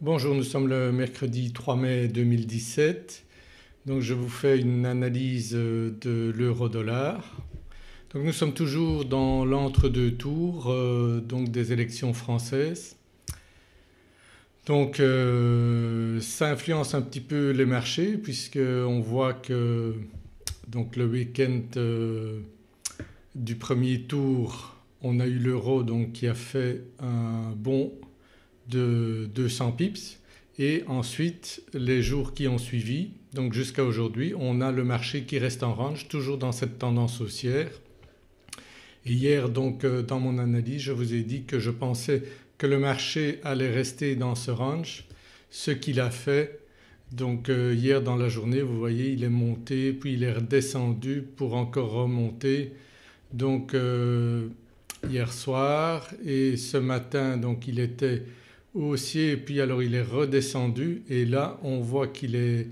Bonjour, nous sommes le mercredi 3 mai 2017. Donc je vous fais une analyse de l'euro-dollar. Donc nous sommes toujours dans l'entre-deux tours donc des élections françaises. Donc ça influence un petit peu les marchés puisqu'on voit que donc le week-end du premier tour on a eu l'euro donc qui a fait un bond de 200 pips et ensuite les jours qui ont suivi donc jusqu'à aujourd'hui on a le marché qui reste en range toujours dans cette tendance haussière. Et hier donc dans mon analyse je vous ai dit que je pensais que le marché allait rester dans ce range, ce qu'il a fait. Donc hier dans la journée vous voyez il est monté puis il est redescendu pour encore remonter donc hier soir et ce matin donc il était haussier et puis alors il est redescendu et là on voit qu'il est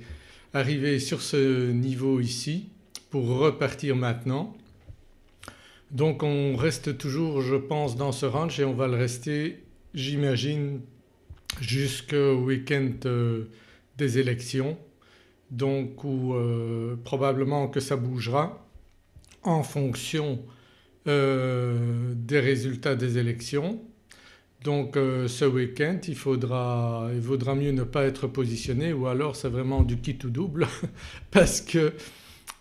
arrivé sur ce niveau ici pour repartir maintenant. Donc on reste toujours je pense dans ce range et on va le rester j'imagine jusqu'au week-end des élections donc où probablement que ça bougera en fonction des résultats des élections. Donc ce week-end il vaudra mieux ne pas être positionné ou alors c'est vraiment du quitte ou double parce que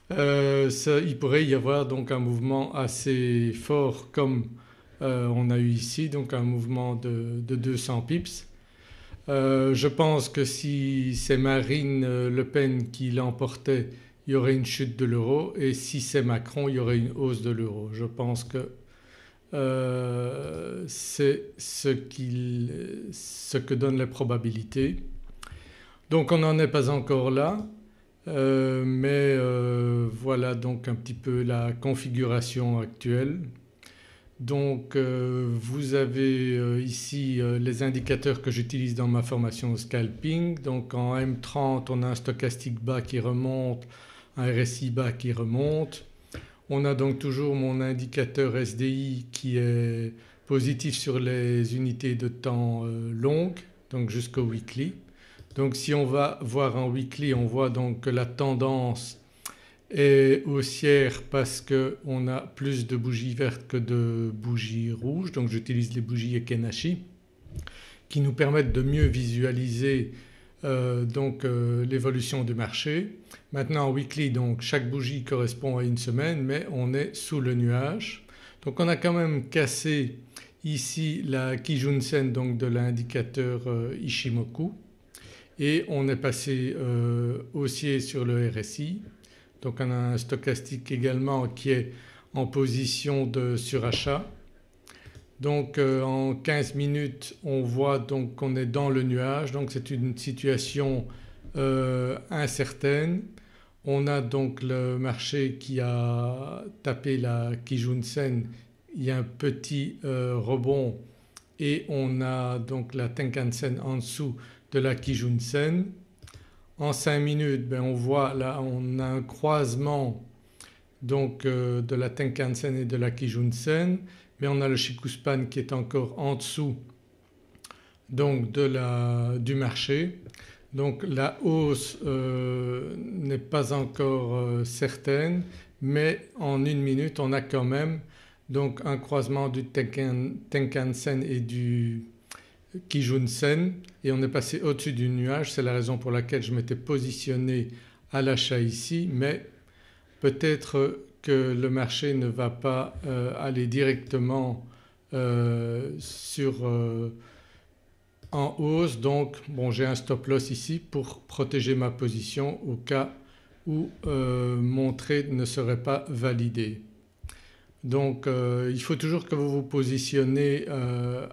il pourrait y avoir donc un mouvement assez fort comme on a eu ici donc un mouvement de 200 pips. Je pense que si c'est Marine Le Pen qui l'emportait il y aurait une chute de l'euro et si c'est Macron il y aurait une hausse de l'euro. Je pense que c'est ce que donnent les probabilités. Donc on n'en est pas encore là mais voilà donc un petit peu la configuration actuelle. Donc vous avez ici les indicateurs que j'utilise dans ma formation au scalping. Donc en M30 on a un stochastique bas qui remonte, un RSI bas qui remonte. On a donc toujours mon indicateur SDI qui est positif sur les unités de temps longues donc jusqu'au weekly. Donc si on va voir en weekly on voit donc que la tendance est haussière parce qu'on a plus de bougies vertes que de bougies rouges. Donc j'utilise les bougies Ekenashi qui nous permettent de mieux visualiser l'évolution du marché. Maintenant en weekly donc chaque bougie correspond à une semaine mais on est sous le nuage. Donc on a quand même cassé ici la Kijun-sen donc de l'indicateur Ishimoku et on est passé haussier sur le RSI. Donc on a un stochastique également qui est en position de surachat. Donc en 15 minutes on voit donc qu'on est dans le nuage donc c'est une situation incertaine. On a donc le marché qui a tapé la Kijun-sen, il y a un petit rebond et on a donc la Tenkan-sen en dessous de la Kijun-sen. En 5 minutes on voit là on a un croisement donc de la Tenkan-sen et de la Kijun-sen mais on a le Chikuspan qui est encore en dessous donc du marché. Donc la hausse n'est pas encore certaine mais en une minute on a quand même donc un croisement du Tenkan-sen et du Kijun-sen et on est passé au-dessus du nuage. C'est la raison pour laquelle je m'étais positionné à l'achat ici mais peut-être que le marché ne va pas aller directement en hausse. Donc bon j'ai un stop loss ici pour protéger ma position au cas où mon trade ne serait pas validé. Donc il faut toujours que vous vous positionnez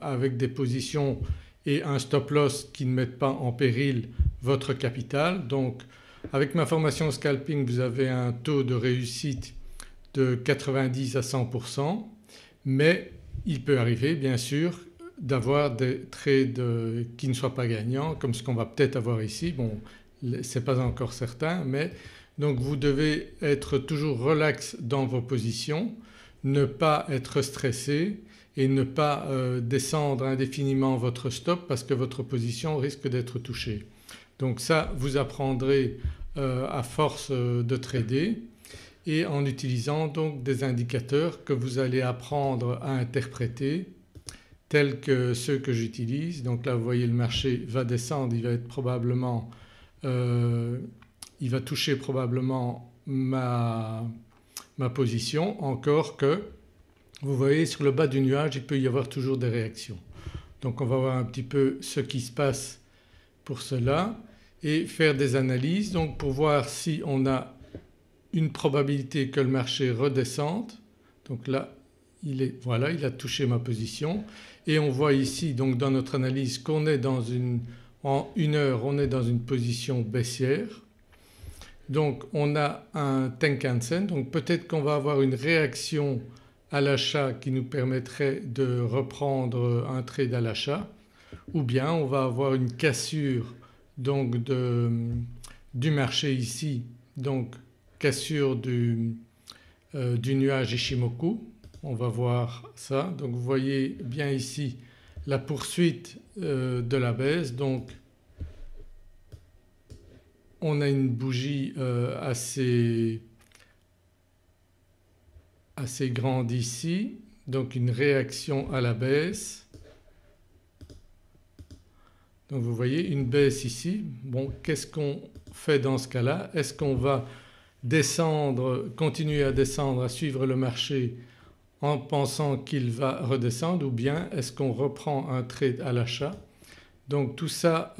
avec des positions et un stop loss qui ne mettent pas en péril votre capital. Donc avec ma formation scalping vous avez un taux de réussite de 90 à 100% mais il peut arriver bien sûr d'avoir des trades qui ne soient pas gagnants comme ce qu'on va peut-être avoir ici. Bon ce n'est pas encore certain mais donc vous devez être toujours relax dans vos positions, ne pas être stressé et ne pas descendre indéfiniment votre stop parce que votre position risque d'être touchée. Donc ça vous apprendrez à force de trader et en utilisant donc des indicateurs que vous allez apprendre à interpréter tels que ceux que j'utilise. Donc là vous voyez le marché va descendre, il va être probablement, il va toucher probablement ma position, encore que vous voyez sur le bas du nuage il peut y avoir toujours des réactions. Donc on va voir un petit peu ce qui se passe pour cela et faire des analyses donc pour voir si on a une probabilité que le marché redescende. Donc là voilà, il a touché ma position et on voit ici donc dans notre analyse qu'on est en une heure on est dans une position baissière. Donc on a un Tenkan-sen, donc peut-être qu'on va avoir une réaction à l'achat qui nous permettrait de reprendre un trade à l'achat, ou bien on va avoir une cassure donc du marché ici, donc cassure du nuage Ishimoku. On va voir ça. Donc vous voyez bien ici la poursuite de la baisse. Donc on a une bougie assez grande ici, donc une réaction à la baisse. Donc vous voyez une baisse ici. Bon, qu'est-ce qu'on fait dans ce cas-là? Est-ce qu'on va descendre, continuer à descendre, à suivre le marché en pensant qu'il va redescendre, ou bien est-ce qu'on reprend un trade à l'achat? Donc tout ça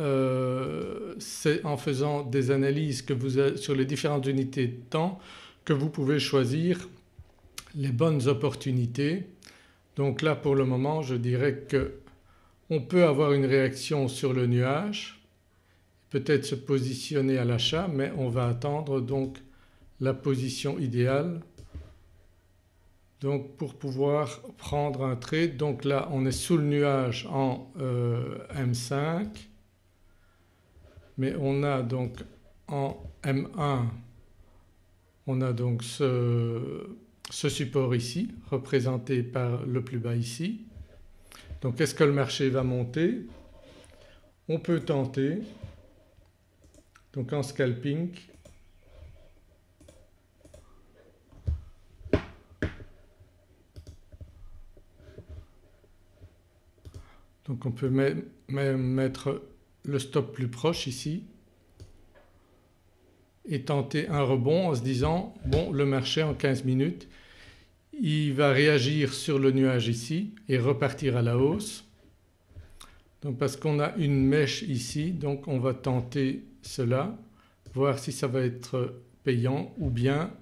c'est en faisant des analyses que vous avez sur les différentes unités de temps que vous pouvez choisir les bonnes opportunités. Donc là pour le moment je dirais qu'on peut avoir une réaction sur le nuage, peut-être se positionner à l'achat, mais on va attendre donc la position idéale donc pour pouvoir prendre un trade. Donc là on est sous le nuage en M5, mais on a donc en M1 on a donc ce support ici représenté par le plus bas ici. Donc est-ce que le marché va monter? On peut tenter donc en scalping. Donc on peut même mettre le stop plus proche ici et tenter un rebond en se disant bon, le marché en 15 minutes il va réagir sur le nuage ici et repartir à la hausse. Donc parce qu'on a une mèche ici, donc on va tenter cela, voir si ça va être payant ou bien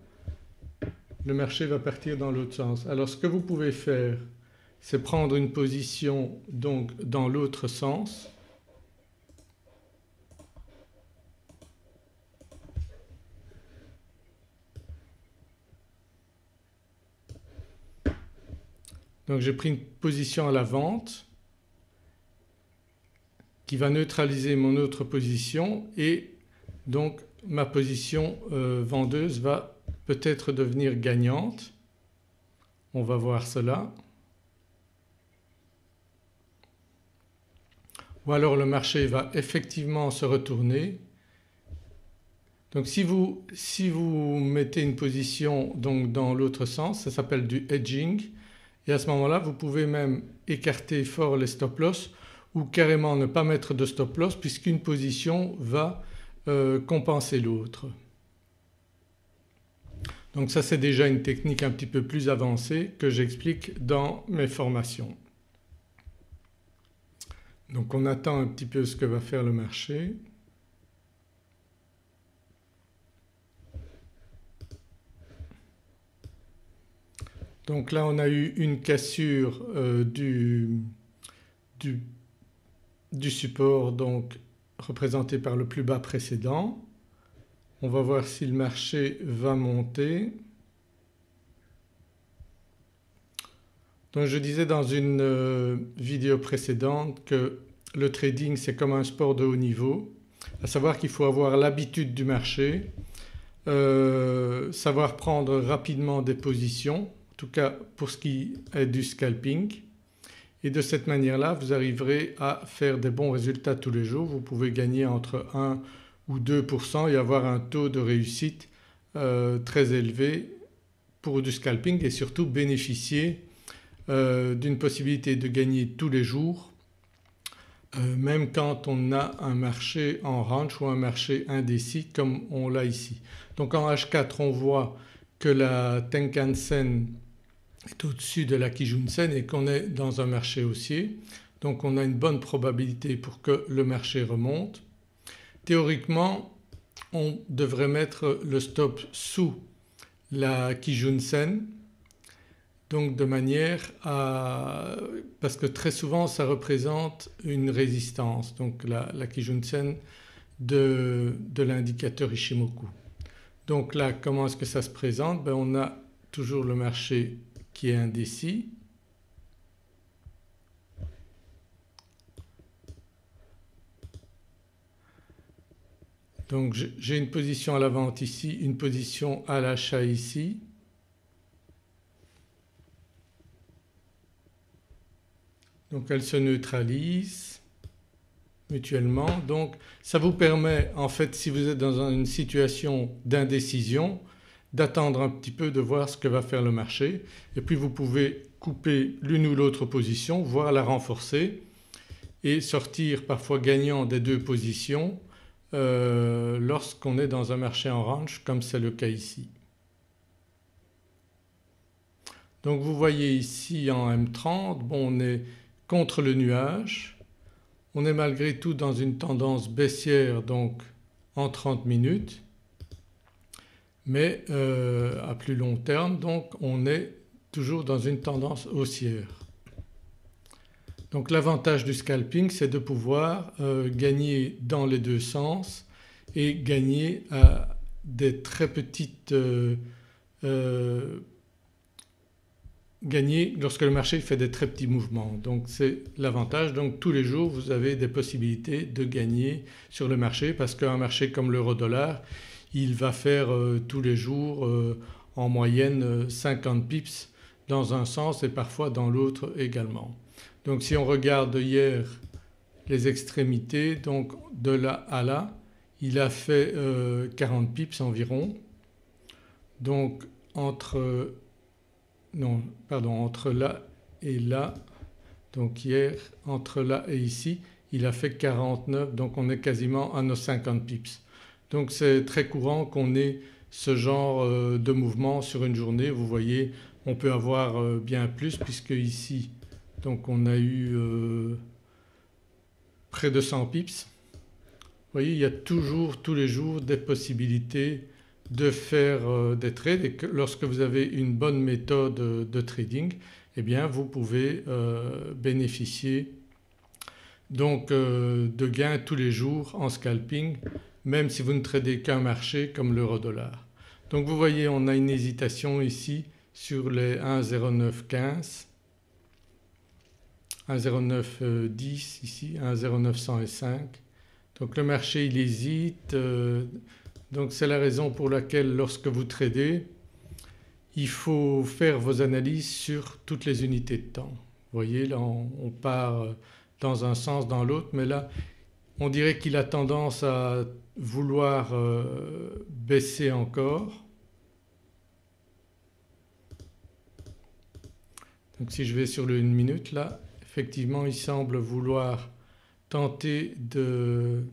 le marché va partir dans l'autre sens. Alors ce que vous pouvez faire c'est prendre une position donc dans l'autre sens. Donc j'ai pris une position à la vente qui va neutraliser mon autre position et donc ma position vendeuse va peut-être devenir gagnante. On va voir cela. Ou alors le marché va effectivement se retourner. Donc si vous mettez une position donc dans l'autre sens, ça s'appelle du hedging et à ce moment-là vous pouvez même écarter fort les stop loss ou carrément ne pas mettre de stop loss puisqu'une position va compenser l'autre. Donc ça c'est déjà une technique un petit peu plus avancée que j'explique dans mes formations. Donc on attend un petit peu ce que va faire le marché. Donc là on a eu une cassure du support donc représenté par le plus bas précédent. On va voir si le marché va monter. Donc je disais dans une vidéo précédente que le trading c'est comme un sport de haut niveau, à savoir qu'il faut avoir l'habitude du marché, savoir prendre rapidement des positions, en tout cas pour ce qui est du scalping, et de cette manière-là vous arriverez à faire des bons résultats tous les jours. Vous pouvez gagner entre 1 ou 2% et avoir un taux de réussite très élevé pour du scalping et surtout bénéficier d'une possibilité de gagner tous les jours même quand on a un marché en range ou un marché indécis comme on l'a ici. Donc en H4 on voit que la Tenkan Sen est au-dessus de la Kijun Sen et qu'on est dans un marché haussier. Donc on a une bonne probabilité pour que le marché remonte. Théoriquement on devrait mettre le stop sous la Kijun Sen, donc de manière à… parce que très souvent ça représente une résistance, donc la Kijun Sen de l'indicateur Ishimoku. Donc là comment est-ce que ça se présente? On a toujours le marché qui est indécis. Donc j'ai une position à la vente ici, une position à l'achat ici. Donc elles se neutralisent mutuellement. Donc ça vous permet en fait, si vous êtes dans une situation d'indécision, d'attendre un petit peu, de voir ce que va faire le marché et puis vous pouvez couper l'une ou l'autre position, voire la renforcer et sortir parfois gagnant des deux positions lorsqu'on est dans un marché en range comme c'est le cas ici. Donc vous voyez ici en M30, on est contre le nuage, on est malgré tout dans une tendance baissière donc en 30 minutes mais à plus long terme donc on est toujours dans une tendance haussière. Donc l'avantage du scalping c'est de pouvoir gagner dans les deux sens et gagner à des très petites gagner lorsque le marché fait des très petits mouvements. Donc c'est l'avantage. Donc tous les jours vous avez des possibilités de gagner sur le marché parce qu'un marché comme l'euro-dollar il va faire tous les jours en moyenne 50 pips dans un sens et parfois dans l'autre également. Donc si on regarde hier les extrémités, donc de là à là il a fait 40 pips environ. Donc entre là et là, donc hier entre là et ici il a fait 49, donc on est quasiment à nos 50 pips. Donc c'est très courant qu'on ait ce genre de mouvement sur une journée. Vous voyez on peut avoir bien plus puisque ici donc on a eu près de 100 pips. Vous voyez il y a toujours tous les jours des possibilités de faire des trades et que lorsque vous avez une bonne méthode de trading eh bien vous pouvez bénéficier donc de gains tous les jours en scalping même si vous ne tradez qu'un marché comme l'euro-dollar. Donc vous voyez on a une hésitation ici sur les 1,0915, 1,0910 ici, 1,0905. Donc le marché il hésite donc c'est la raison pour laquelle lorsque vous tradez il faut faire vos analyses sur toutes les unités de temps. Vous voyez là on part dans un sens dans l'autre mais là on dirait qu'il a tendance à vouloir baisser encore. Donc si je vais sur le 1 minute là effectivement il semble vouloir tenter de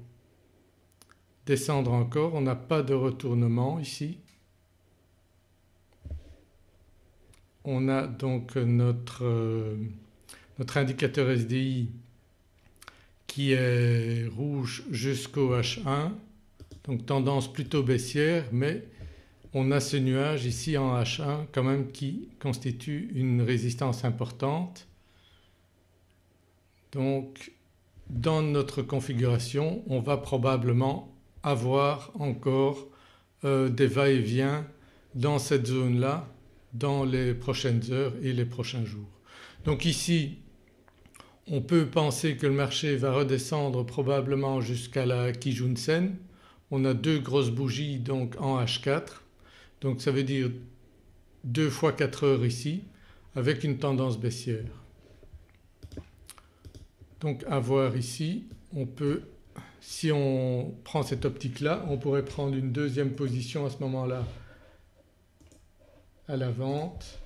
descendre encore, on n'a pas de retournement ici. On a donc notre indicateur SDI qui est rouge jusqu'au H1 donc tendance plutôt baissière mais on a ce nuage ici en H1 quand même qui constitue une résistance importante. Donc dans notre configuration on va probablement avoir encore des va-et-vient dans cette zone-là dans les prochaines heures et les prochains jours. Donc ici on peut penser que le marché va redescendre probablement jusqu'à la Kijun Sen. On a deux grosses bougies donc en H4 donc ça veut dire 2 fois 4 heures ici avec une tendance baissière. Donc à voir ici, on peut, si on prend cette optique là, on pourrait prendre une deuxième position à ce moment-là à la vente.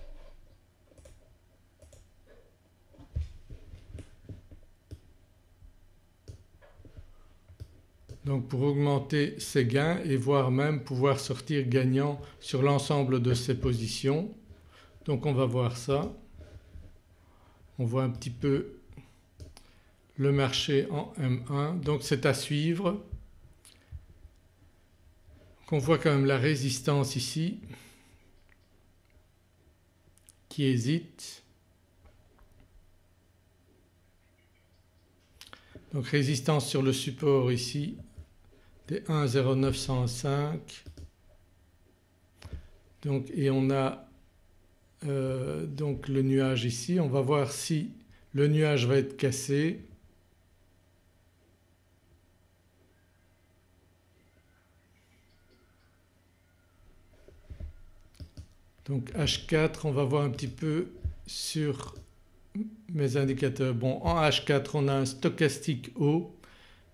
Donc pour augmenter ses gains et voire même pouvoir sortir gagnant sur l'ensemble de ses positions. Donc on va voir ça. On voit un petit peu le marché en M1, donc c'est à suivre. Donc on voit quand même la résistance ici qui hésite. Donc résistance sur le support ici des 1,0905. Donc, et on a donc le nuage ici. On va voir si le nuage va être cassé. Donc H4, on va voir un petit peu sur mes indicateurs. Bon, en H4 on a un stochastique haut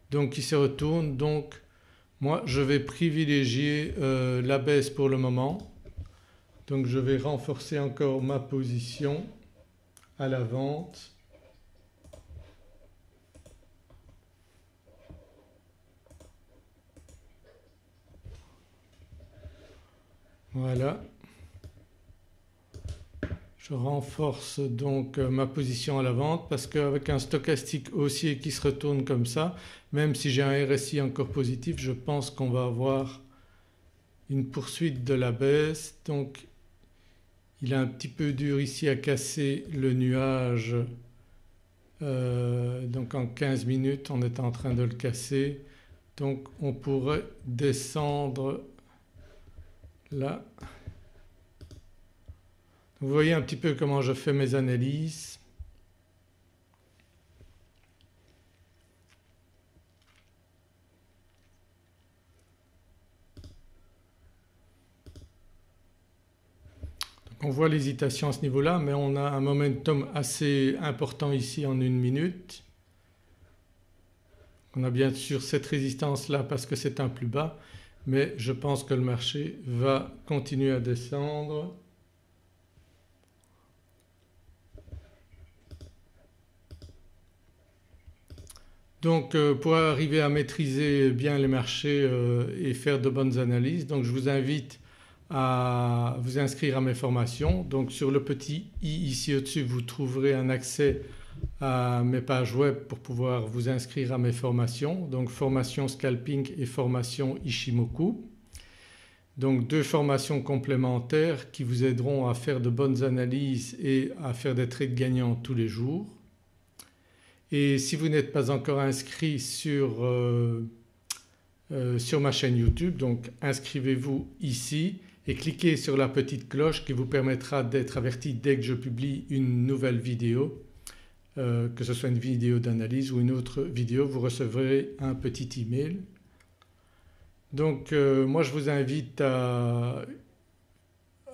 donc qui se retourne, donc moi je vais privilégier la baisse pour le moment. Donc je vais renforcer encore ma position à la vente. Voilà. Je renforce donc ma position à la vente parce qu'avec un stochastique haussier qui se retourne comme ça, même si j'ai un RSI encore positif, je pense qu'on va avoir une poursuite de la baisse. Donc il est un petit peu dur ici à casser le nuage, donc en 15 minutes on est en train de le casser. Donc on pourrait descendre là. Vous voyez un petit peu comment je fais mes analyses. Donc on voit l'hésitation à ce niveau-là, mais on a un momentum assez important ici en 1 minute. On a bien sûr cette résistance là parce que c'est un plus bas, mais je pense que le marché va continuer à descendre. Donc pour arriver à maîtriser bien les marchés et faire de bonnes analyses, donc je vous invite à vous inscrire à mes formations. Donc sur le petit i ici au-dessus vous trouverez un accès à mes pages web pour pouvoir vous inscrire à mes formations, donc formation scalping et formation Ishimoku. Donc 2 formations complémentaires qui vous aideront à faire de bonnes analyses et à faire des trades gagnants tous les jours. Et si vous n'êtes pas encore inscrit sur ma chaîne YouTube, donc inscrivez-vous ici et cliquez sur la petite cloche qui vous permettra d'être averti dès que je publie une nouvelle vidéo, que ce soit une vidéo d'analyse ou une autre vidéo, vous recevrez un petit email. Donc moi je vous invite à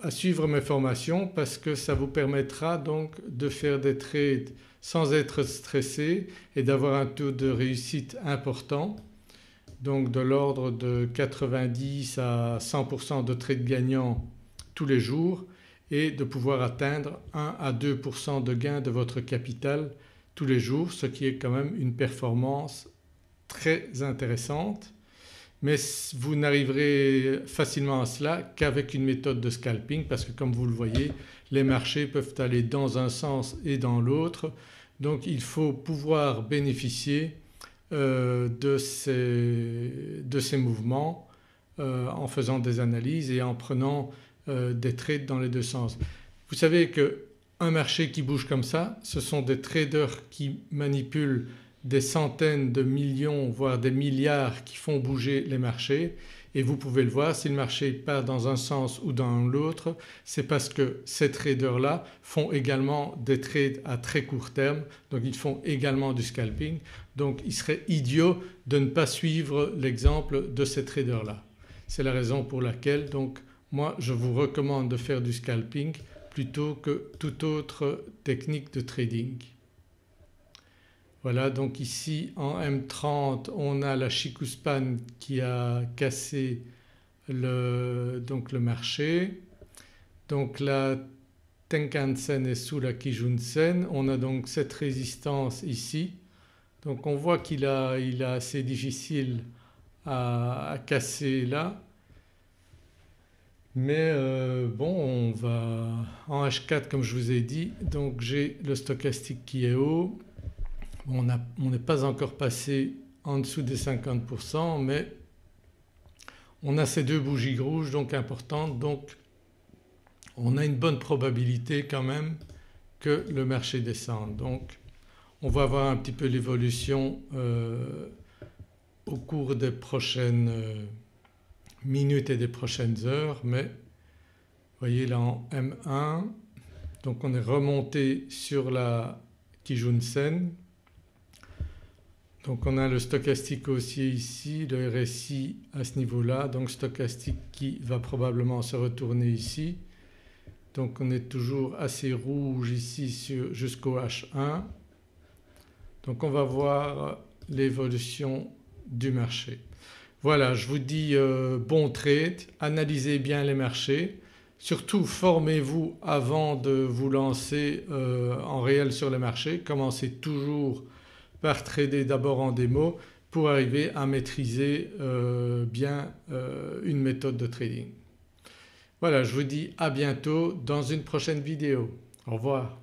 suivre mes formations parce que ça vous permettra donc de faire des trades sans être stressé et d'avoir un taux de réussite important, donc de l'ordre de 90 à 100% de trades gagnants tous les jours et de pouvoir atteindre 1 à 2% de gain de votre capital tous les jours, ce qui est quand même une performance très intéressante. Mais vous n'arriverez facilement à cela qu'avec une méthode de scalping parce que comme vous le voyez les marchés peuvent aller dans un sens et dans l'autre, donc il faut pouvoir bénéficier de ces mouvements en faisant des analyses et en prenant des trades dans les deux sens. Vous savez qu'un marché qui bouge comme ça, ce sont des traders qui manipulent des centaines de millions voire des milliards qui font bouger les marchés et vous pouvez le voir, si le marché part dans un sens ou dans l'autre, c'est parce que ces traders là font également des trades à très court terme, donc ils font également du scalping. Donc il serait idiot de ne pas suivre l'exemple de ces traders là. C'est la raison pour laquelle donc moi je vous recommande de faire du scalping plutôt que toute autre technique de trading. Voilà, donc ici en M30 on a la Chikuspan qui a cassé donc le marché. Donc la Tenkan-sen est sous la Kijun-sen, on a donc cette résistance ici. Donc on voit qu'il est assez difficile à casser là. Mais bon, on va en H4 comme je vous ai dit, donc j'ai le stochastique qui est haut. Bon, on n'est pas encore passé en dessous des 50% mais on a ces deux bougies rouges donc importantes, donc on a une bonne probabilité quand même que le marché descende. Donc on va voir un petit peu l'évolution au cours des prochaines minutes et des prochaines heures, mais vous voyez là en M1 donc on est remonté sur la Kijun-sen. Donc on a le stochastique haussier ici, le RSI à ce niveau-là, donc stochastique qui va probablement se retourner ici. Donc on est toujours assez rouge ici jusqu'au H1. Donc on va voir l'évolution du marché. Voilà, je vous dis bon trade, analysez bien les marchés, surtout formez-vous avant de vous lancer en réel sur les marchés, commencez toujours par trader d'abord en démo pour arriver à maîtriser bien une méthode de trading. Voilà, je vous dis à bientôt dans une prochaine vidéo. Au revoir.